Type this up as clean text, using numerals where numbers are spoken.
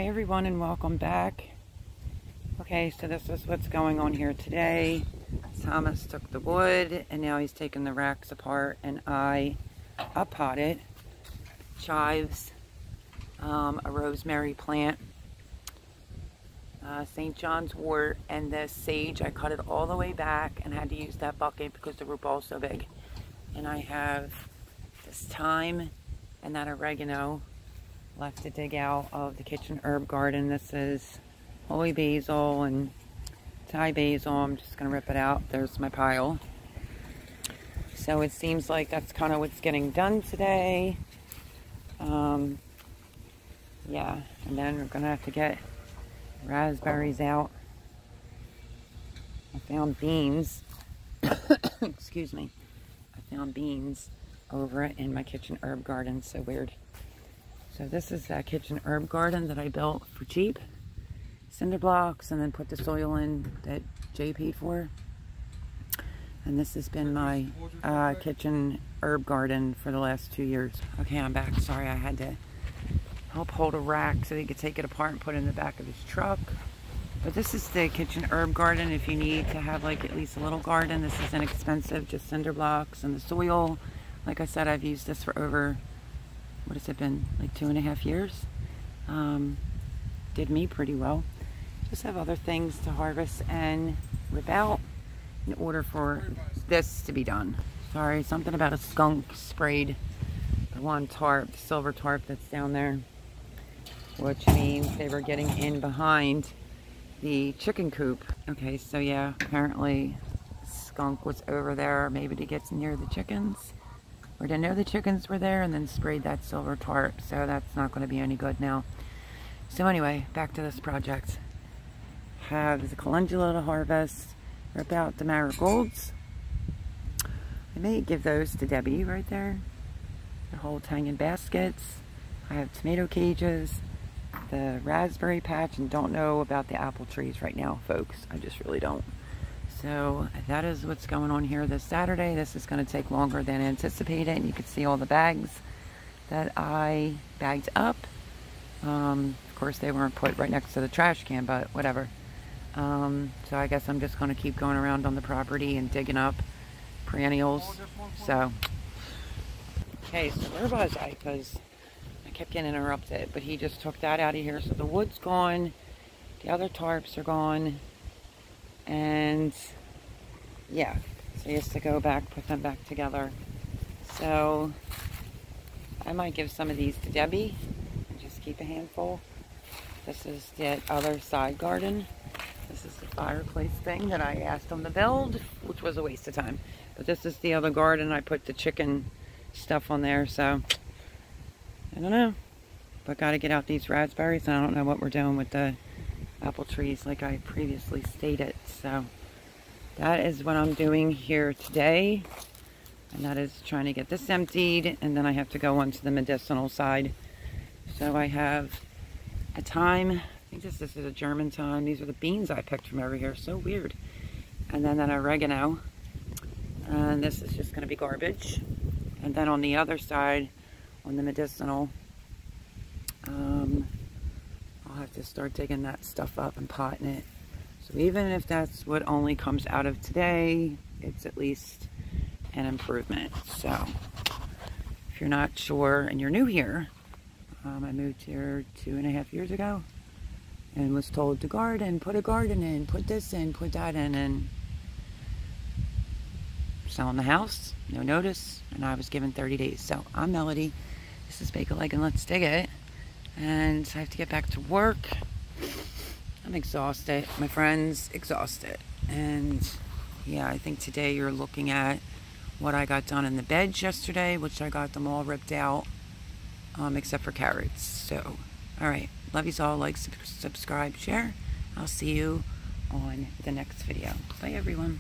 Hi everyone and welcome back. Okay, so this is what's going on here today. Thomas took the wood and now he's taking the racks apart, and I up-potted chives, a rosemary plant, St. John's wort, and the sage. I cut it all the way back and had to use that bucket because the root ball is so big. And I have this thyme and that oregano left to dig out of the kitchen herb garden. This is holy basil and Thai basil. I'm just going to rip it out. There's my pile. So it seems like that's kind of what's getting done today. Yeah, and then we're going to have to get raspberries out. I found beans. Excuse me. I found beans over in my kitchen herb garden. So weird. So this is that kitchen herb garden that I built for cheap. Cinder blocks, and then put the soil in that Jay paid for. And this has been my kitchen herb garden for the last 2 years. Okay, I'm back. Sorry, I had to help hold a rack so he could take it apart and put it in the back of his truck. But this is the kitchen herb garden. If you need to have like at least a little garden, this is inexpensive. Just cinder blocks and the soil. Like I said, I've used this for over, what has it been, like 2.5 years. Did me pretty well. Just have other things to harvest and rip out in order for this to be done. Sorry, something about a skunk sprayed the one tarp, the silver tarp that's down there, which means they were getting in behind the chicken coop. Okay, so yeah, apparently the skunk was over there, maybe to get near the chickens, or to know the chickens were there, and then sprayed that silver tarp. So that's not going to be any good now. So anyway, back to this project. Have the calendula to harvest, rip out the marigolds. I may give those to Debbie right there. The whole hanging baskets. I have tomato cages, the raspberry patch, and don't know about the apple trees right now, folks. I just really don't. So that is what's going on here this Saturday. This is going to take longer than anticipated, and you can see all the bags that I bagged up. Of course, they weren't put right next to the trash can, but whatever. So I guess I'm just going to keep going around on the property and digging up perennials. So, okay, so where was I? Because I kept getting interrupted, but he just took that out of here. So the wood's gone, the other tarps are gone, and yeah, so he has to go back, put them back together. So I might give some of these to Debbie and just keep a handful. This is the other side garden. This is the fireplace thing that I asked them to build, which was a waste of time. But this is the other garden. I put the chicken stuff on there, so I don't know. But got to get out these raspberries, and I don't know what we're doing with the apple trees like I previously stated. So that is what I'm doing here today. And that is trying to get this emptied, and then I have to go on to the medicinal side. So I have a thyme. I think this is a German thyme. These are the beans I picked from over here. So weird. And then that oregano. And this is just going to be garbage. And then on the other side, on the medicinal, I'll have to start digging that stuff up and potting it. So even if that's what only comes out of today, it's at least an improvement. So if you're not sure and you're new here, I moved here 2.5 years ago and was told to garden, put a garden in, put this in, put that in, and selling the house, no notice, and I was given 30 days. So I'm Melody. This is Bake a Leg and Let's Dig It. And I have to get back to work. I'm exhausted. My friend's exhausted. And yeah, I think today you're looking at what I got done in the beds yesterday, which I got them all ripped out, except for carrots. So, all right. Love you all. Like, subscribe, share. I'll see you on the next video. Bye, everyone.